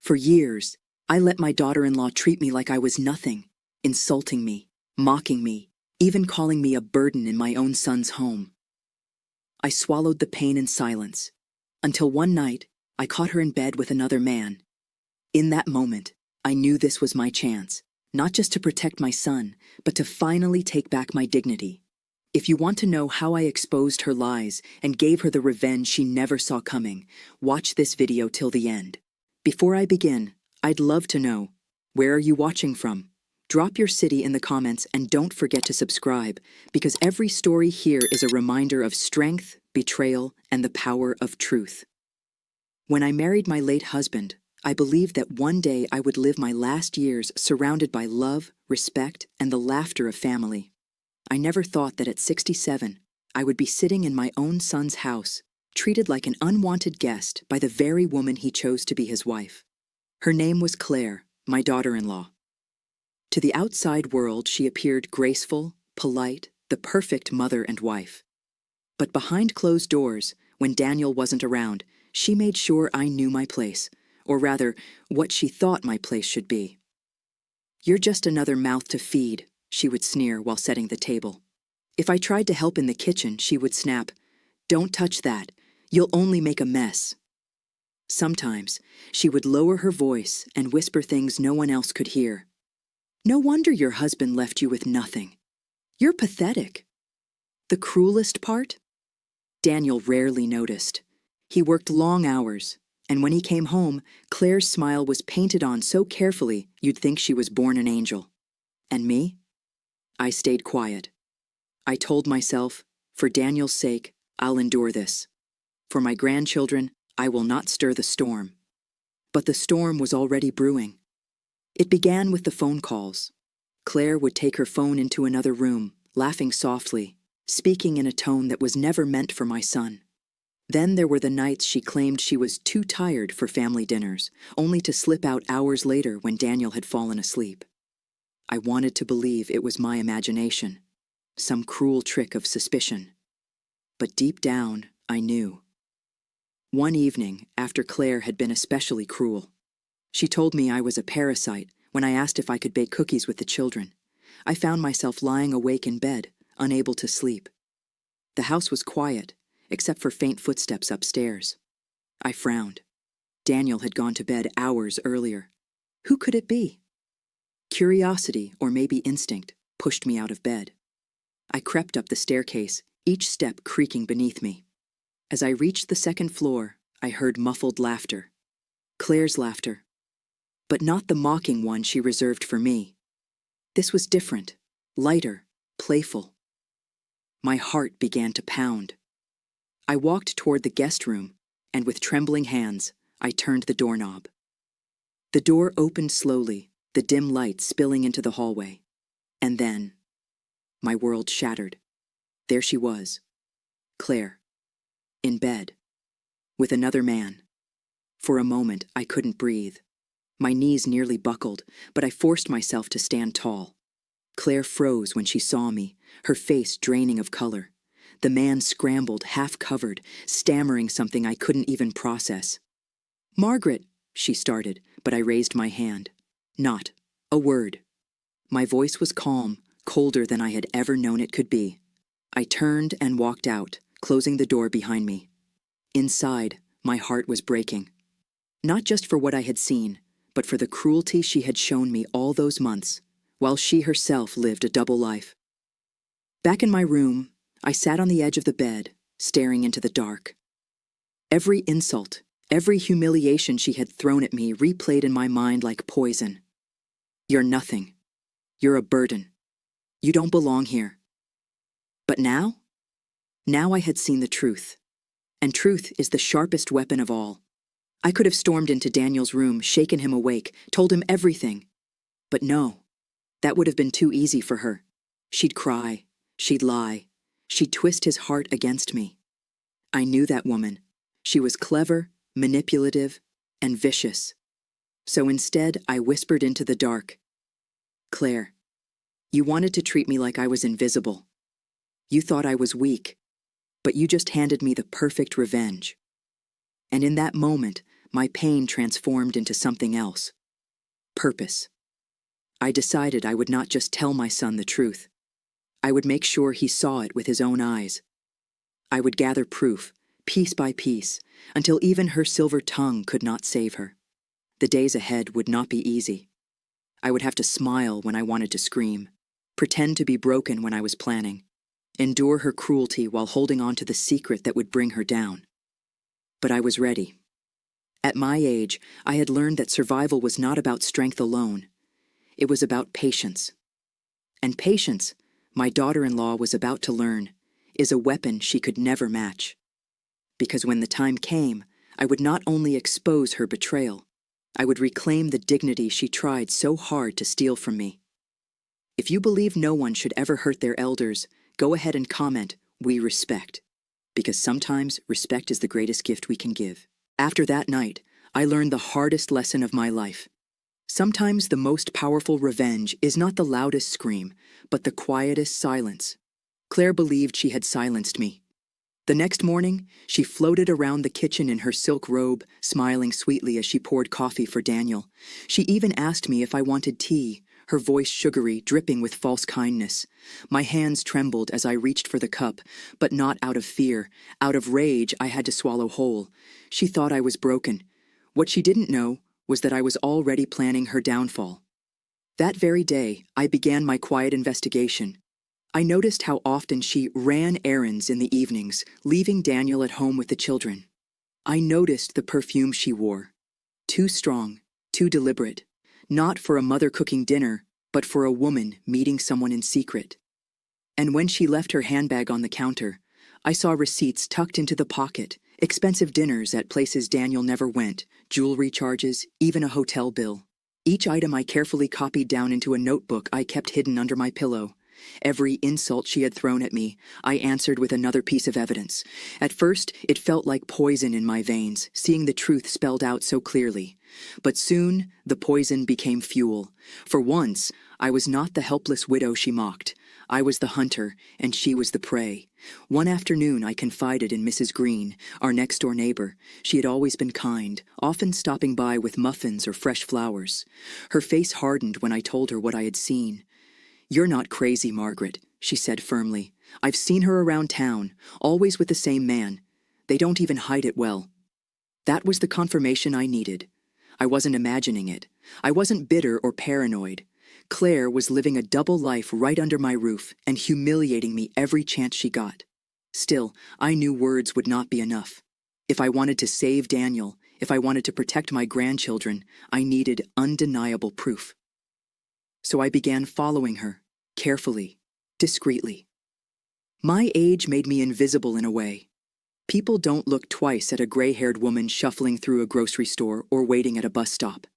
For years, I let my daughter-in-law treat me like I was nothing, insulting me, mocking me, even calling me a burden in my own son's home. I swallowed the pain in silence, until one night, I caught her in bed with another man. In that moment, I knew this was my chance, not just to protect my son, but to finally take back my dignity. If you want to know how I exposed her lies and gave her the revenge she never saw coming, watch this video till the end. Before I begin, I'd love to know, where are you watching from? Drop your city in the comments and don't forget to subscribe, because every story here is a reminder of strength, betrayal, and the power of truth. When I married my late husband, I believed that one day I would live my last years surrounded by love, respect, and the laughter of family. I never thought that at 67, I would be sitting in my own son's house, treated like an unwanted guest by the very woman he chose to be his wife. Her name was Claire, my daughter-in-law. To the outside world, she appeared graceful, polite, the perfect mother and wife. But behind closed doors, when Daniel wasn't around, she made sure I knew my place, or rather, what she thought my place should be. "You're just another mouth to feed," she would sneer while setting the table. If I tried to help in the kitchen, she would snap, "Don't touch that. You'll only make a mess." Sometimes, she would lower her voice and whisper things no one else could hear. "No wonder your husband left you with nothing. You're pathetic." The cruelest part? Daniel rarely noticed. He worked long hours, and when he came home, Claire's smile was painted on so carefully you'd think she was born an angel. And me? I stayed quiet. I told myself, for Daniel's sake, I'll endure this. For my grandchildren, I will not stir the storm. But the storm was already brewing. It began with the phone calls. Claire would take her phone into another room, laughing softly, speaking in a tone that was never meant for my son. Then there were the nights she claimed she was too tired for family dinners, only to slip out hours later when Daniel had fallen asleep. I wanted to believe it was my imagination, some cruel trick of suspicion. But deep down, I knew. One evening, after Claire had been especially cruel, she told me I was a parasite when I asked if I could bake cookies with the children. I found myself lying awake in bed, unable to sleep. The house was quiet, except for faint footsteps upstairs. I frowned. Daniel had gone to bed hours earlier. Who could it be? Curiosity, or maybe instinct, pushed me out of bed. I crept up the staircase, each step creaking beneath me. As I reached the second floor, I heard muffled laughter. Claire's laughter. But not the mocking one she reserved for me. This was different, lighter, playful. My heart began to pound. I walked toward the guest room, and with trembling hands, I turned the doorknob. The door opened slowly, the dim light spilling into the hallway. And then, my world shattered. There she was, Claire, in bed, with another man. For a moment, I couldn't breathe. My knees nearly buckled, but I forced myself to stand tall. Claire froze when she saw me, her face draining of color. The man scrambled, half-covered, stammering something I couldn't even process. "Margaret," she started, but I raised my hand. Not a word. My voice was calm, colder than I had ever known it could be. I turned and walked out, closing the door behind me. Inside, my heart was breaking. Not just for what I had seen, but for the cruelty she had shown me all those months, while she herself lived a double life. Back in my room, I sat on the edge of the bed, staring into the dark. Every insult, every humiliation she had thrown at me replayed in my mind like poison. "You're nothing. You're a burden. You don't belong here." But now? Now I had seen the truth. And truth is the sharpest weapon of all. I could have stormed into Daniel's room, shaken him awake, told him everything. But no, that would have been too easy for her. She'd cry, she'd lie, she'd twist his heart against me. I knew that woman. She was clever, manipulative, and vicious. So instead, I whispered into the dark, "Claire, you wanted to treat me like I was invisible. You thought I was weak, but you just handed me the perfect revenge." And in that moment, my pain transformed into something else. Purpose. I decided I would not just tell my son the truth. I would make sure he saw it with his own eyes. I would gather proof, piece by piece, until even her silver tongue could not save her. The days ahead would not be easy. I would have to smile when I wanted to scream, pretend to be broken when I was planning, endure her cruelty while holding on to the secret that would bring her down. But I was ready. At my age, I had learned that survival was not about strength alone. It was about patience. And patience, my daughter-in-law was about to learn, is a weapon she could never match. Because when the time came, I would not only expose her betrayal, I would reclaim the dignity she tried so hard to steal from me. If you believe no one should ever hurt their elders, go ahead and comment, "We respect." Because sometimes respect is the greatest gift we can give. After that night, I learned the hardest lesson of my life. Sometimes the most powerful revenge is not the loudest scream, but the quietest silence. Claire believed she had silenced me. The next morning, she floated around the kitchen in her silk robe, smiling sweetly as she poured coffee for Daniel. She even asked me if I wanted tea, her voice sugary, dripping with false kindness. My hands trembled as I reached for the cup, but not out of fear. Out of rage, I had to swallow whole. She thought I was broken. What she didn't know was that I was already planning her downfall. That very day, I began my quiet investigation. I noticed how often she ran errands in the evenings, leaving Daniel at home with the children. I noticed the perfume she wore. Too strong, too deliberate. Not for a mother cooking dinner, but for a woman meeting someone in secret. And when she left her handbag on the counter, I saw receipts tucked into the pocket, expensive dinners at places Daniel never went, jewelry charges, even a hotel bill. Each item I carefully copied down into a notebook I kept hidden under my pillow. Every insult she had thrown at me, I answered with another piece of evidence. At first, it felt like poison in my veins, seeing the truth spelled out so clearly. But soon, the poison became fuel. For once, I was not the helpless widow she mocked. I was the hunter, and she was the prey. One afternoon, I confided in Mrs. Green, our next-door neighbor. She had always been kind, often stopping by with muffins or fresh flowers. Her face hardened when I told her what I had seen. "You're not crazy, Margaret," she said firmly. "I've seen her around town, always with the same man. They don't even hide it well." That was the confirmation I needed. I wasn't imagining it. I wasn't bitter or paranoid. Claire was living a double life right under my roof and humiliating me every chance she got. Still, I knew words would not be enough. If I wanted to save Daniel, if I wanted to protect my grandchildren, I needed undeniable proof. So I began following her, carefully, discreetly. My age made me invisible in a way. People don't look twice at a gray-haired woman shuffling through a grocery store or waiting at a bus stop.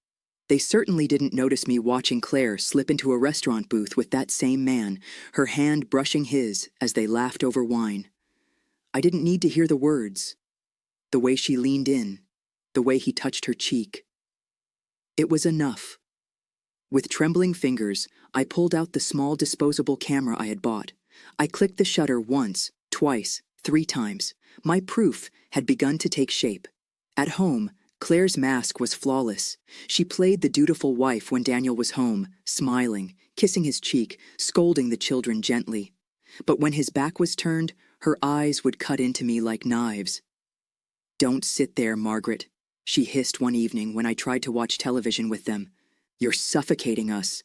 They certainly didn't notice me watching Claire slip into a restaurant booth with that same man, her hand brushing his as they laughed over wine. I didn't need to hear the words. The way she leaned in, the way he touched her cheek. It was enough. With trembling fingers, I pulled out the small disposable camera I had bought. I clicked the shutter once, twice, 3 times. My proof had begun to take shape. At home, Claire's mask was flawless. She played the dutiful wife when Daniel was home, smiling, kissing his cheek, scolding the children gently. But when his back was turned, her eyes would cut into me like knives. "Don't sit there, Margaret," she hissed one evening when I tried to watch television with them. "You're suffocating us."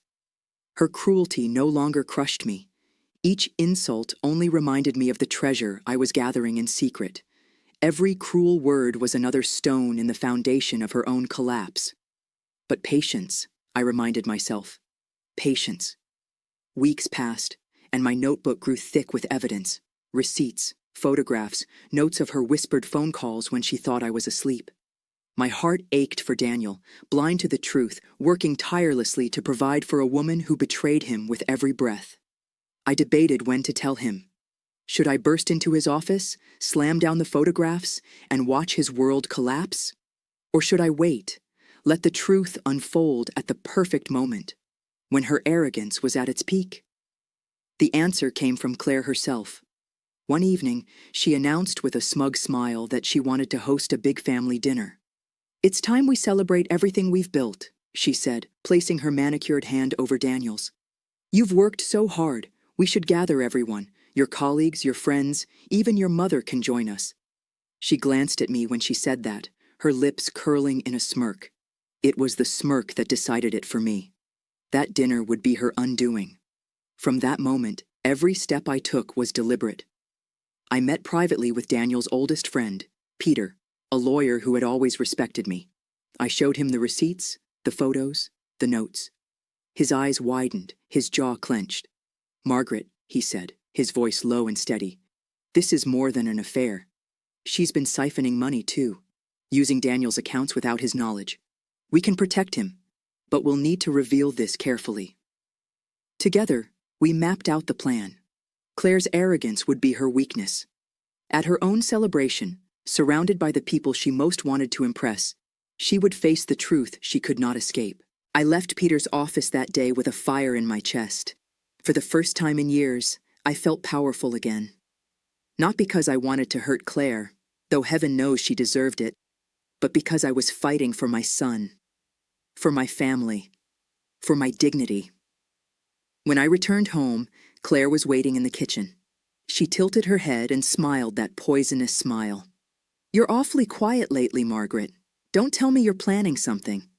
Her cruelty no longer crushed me. Each insult only reminded me of the treasure I was gathering in secret. Every cruel word was another stone in the foundation of her own collapse. But patience, I reminded myself. Patience. Weeks passed, and my notebook grew thick with evidence. Receipts, photographs, notes of her whispered phone calls when she thought I was asleep. My heart ached for Daniel, blind to the truth, working tirelessly to provide for a woman who betrayed him with every breath. I debated when to tell him. Should I burst into his office, slam down the photographs, and watch his world collapse? Or should I wait, let the truth unfold at the perfect moment, when her arrogance was at its peak? The answer came from Claire herself. One evening, she announced with a smug smile that she wanted to host a big family dinner. It's time we celebrate everything we've built, she said, placing her manicured hand over Daniel's. You've worked so hard. We should gather everyone. Your colleagues, your friends, even your mother can join us. She glanced at me when she said that, her lips curling in a smirk. It was the smirk that decided it for me. That dinner would be her undoing. From that moment, every step I took was deliberate. I met privately with Daniel's oldest friend, Peter, a lawyer who had always respected me. I showed him the receipts, the photos, the notes. His eyes widened, his jaw clenched. Margaret, he said, his voice low and steady, this is more than an affair. She's been siphoning money too, using Daniel's accounts without his knowledge. We can protect him, but we'll need to reveal this carefully. Together, we mapped out the plan. Claire's arrogance would be her weakness. At her own celebration, surrounded by the people she most wanted to impress, she would face the truth she could not escape. I left Peter's office that day with a fire in my chest. For the first time in years, I felt powerful again. Not because I wanted to hurt Claire, though heaven knows she deserved it, but because I was fighting for my son, for my family, for my dignity. When I returned home, Claire was waiting in the kitchen. She tilted her head and smiled that poisonous smile. You're awfully quiet lately, Margaret. Don't tell me you're planning something.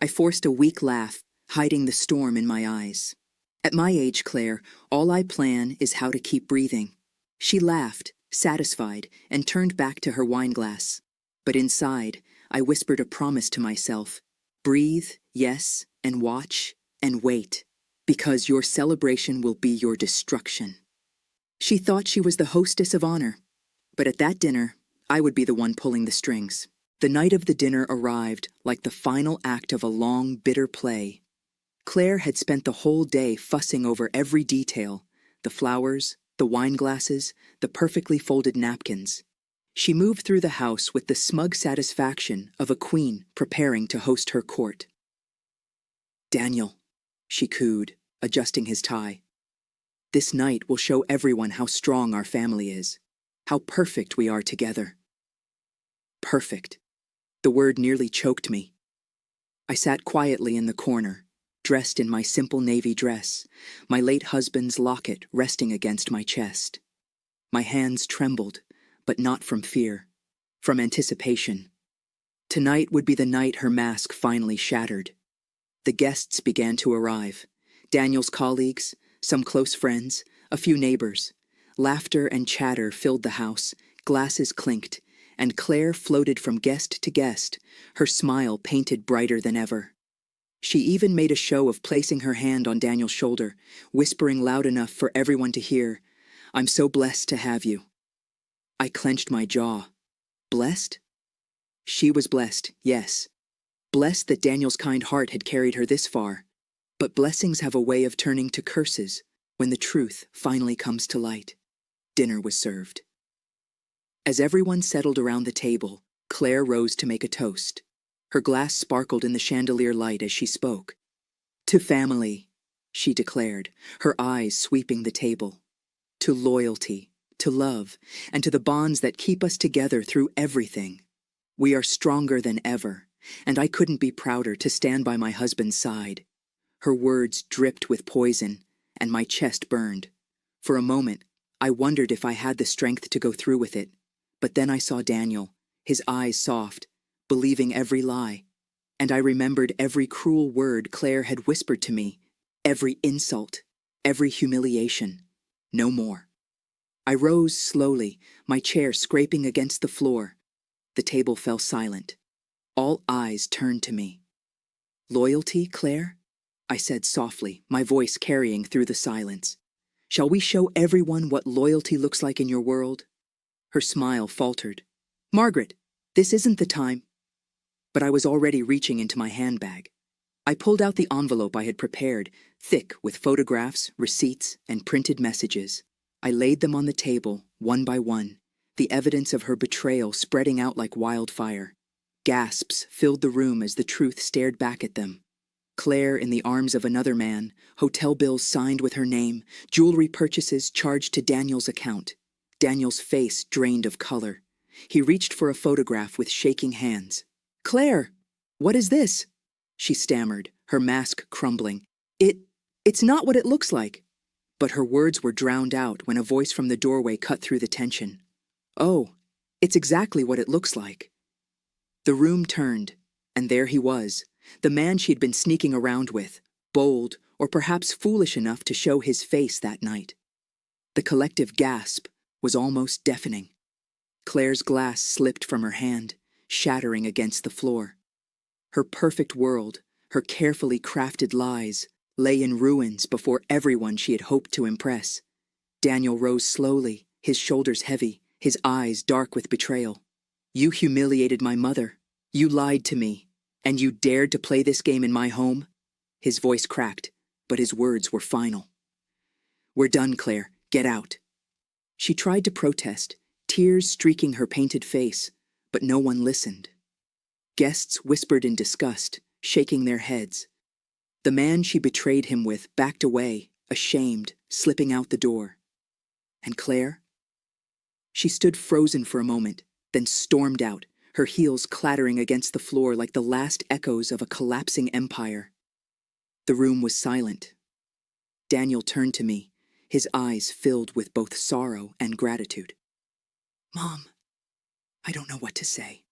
I forced a weak laugh, hiding the storm in my eyes. At my age, Claire, all I plan is how to keep breathing. She laughed, satisfied, and turned back to her wineglass. But inside, I whispered a promise to myself. Breathe, yes, and watch, and wait, because your celebration will be your destruction. She thought she was the hostess of honor, but at that dinner, I would be the one pulling the strings. The night of the dinner arrived like the final act of a long, bitter play. Claire had spent the whole day fussing over every detail, the flowers, the wine glasses, the perfectly folded napkins. She moved through the house with the smug satisfaction of a queen preparing to host her court. Daniel, she cooed, adjusting his tie. This night will show everyone how strong our family is, how perfect we are together. Perfect. The word nearly choked me. I sat quietly in the corner, dressed in my simple navy dress, my late husband's locket resting against my chest. My hands trembled, but not from fear, from anticipation. Tonight would be the night her mask finally shattered. The guests began to arrive. Daniel's colleagues, some close friends, a few neighbors. Laughter and chatter filled the house, glasses clinked, and Claire floated from guest to guest, her smile painted brighter than ever. She even made a show of placing her hand on Daniel's shoulder, whispering loud enough for everyone to hear, I'm so blessed to have you. I clenched my jaw. Blessed? She was blessed, yes. Blessed that Daniel's kind heart had carried her this far. But blessings have a way of turning to curses when the truth finally comes to light. Dinner was served. As everyone settled around the table, Claire rose to make a toast. Her glass sparkled in the chandelier light as she spoke. To family, she declared, her eyes sweeping the table. To loyalty, to love, and to the bonds that keep us together through everything. We are stronger than ever, and I couldn't be prouder to stand by my husband's side. Her words dripped with poison, and my chest burned. For a moment, I wondered if I had the strength to go through with it. But then I saw Daniel, his eyes soft, believing every lie. And I remembered every cruel word Claire had whispered to me, every insult, every humiliation. No more. I rose slowly, my chair scraping against the floor. The table fell silent. All eyes turned to me. Loyalty, Claire? I said softly, my voice carrying through the silence. Shall we show everyone what loyalty looks like in your world? Her smile faltered. Margaret, this isn't the time. But I was already reaching into my handbag. I pulled out the envelope I had prepared, thick with photographs, receipts, and printed messages. I laid them on the table, one by one, the evidence of her betrayal spreading out like wildfire. Gasps filled the room as the truth stared back at them. Claire in the arms of another man, hotel bills signed with her name, jewelry purchases charged to Daniel's account. Daniel's face drained of color. He reached for a photograph with shaking hands. Claire, what is this? She stammered, her mask crumbling. It's not what it looks like. But her words were drowned out when a voice from the doorway cut through the tension. Oh, it's exactly what it looks like. The room turned, and there he was, the man she'd been sneaking around with, bold or perhaps foolish enough to show his face that night. The collective gasp was almost deafening. Claire's glass slipped from her hand, shattering against the floor. Her perfect world, her carefully crafted lies, lay in ruins before everyone she had hoped to impress. Daniel rose slowly, his shoulders heavy, his eyes dark with betrayal. You humiliated my mother. You lied to me. And you dared to play this game in my home? His voice cracked, but his words were final. We're done, Claire. Get out. She tried to protest, tears streaking her painted face, but no one listened. Guests whispered in disgust, shaking their heads. The man she betrayed him with backed away, ashamed, slipping out the door. And Claire? She stood frozen for a moment, then stormed out, her heels clattering against the floor like the last echoes of a collapsing empire. The room was silent. Daniel turned to me, his eyes filled with both sorrow and gratitude. Mom, I don't know what to say.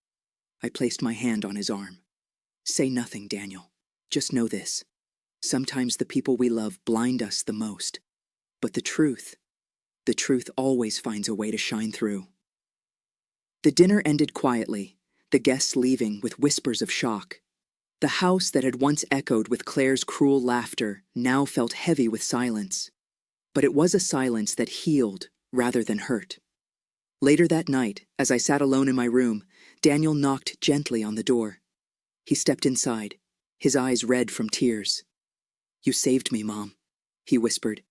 I placed my hand on his arm. Say nothing, Daniel. Just know this. Sometimes the people we love blind us the most. But the truth always finds a way to shine through. The dinner ended quietly, the guests leaving with whispers of shock. The house that had once echoed with Claire's cruel laughter now felt heavy with silence. But it was a silence that healed rather than hurt. Later that night, as I sat alone in my room, Daniel knocked gently on the door. He stepped inside, his eyes red from tears. You saved me, Mom, he whispered,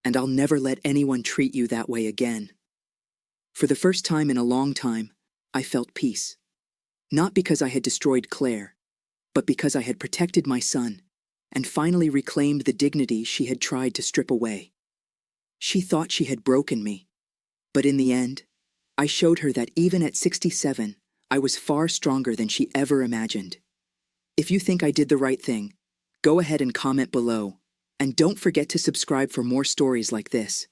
and I'll never let anyone treat you that way again. For the first time in a long time, I felt peace. Not because I had destroyed Claire, but because I had protected my son and finally reclaimed the dignity she had tried to strip away. She thought she had broken me, but in the end, I showed her that even at 67, I was far stronger than she ever imagined. If you think I did the right thing, go ahead and comment below, and don't forget to subscribe for more stories like this.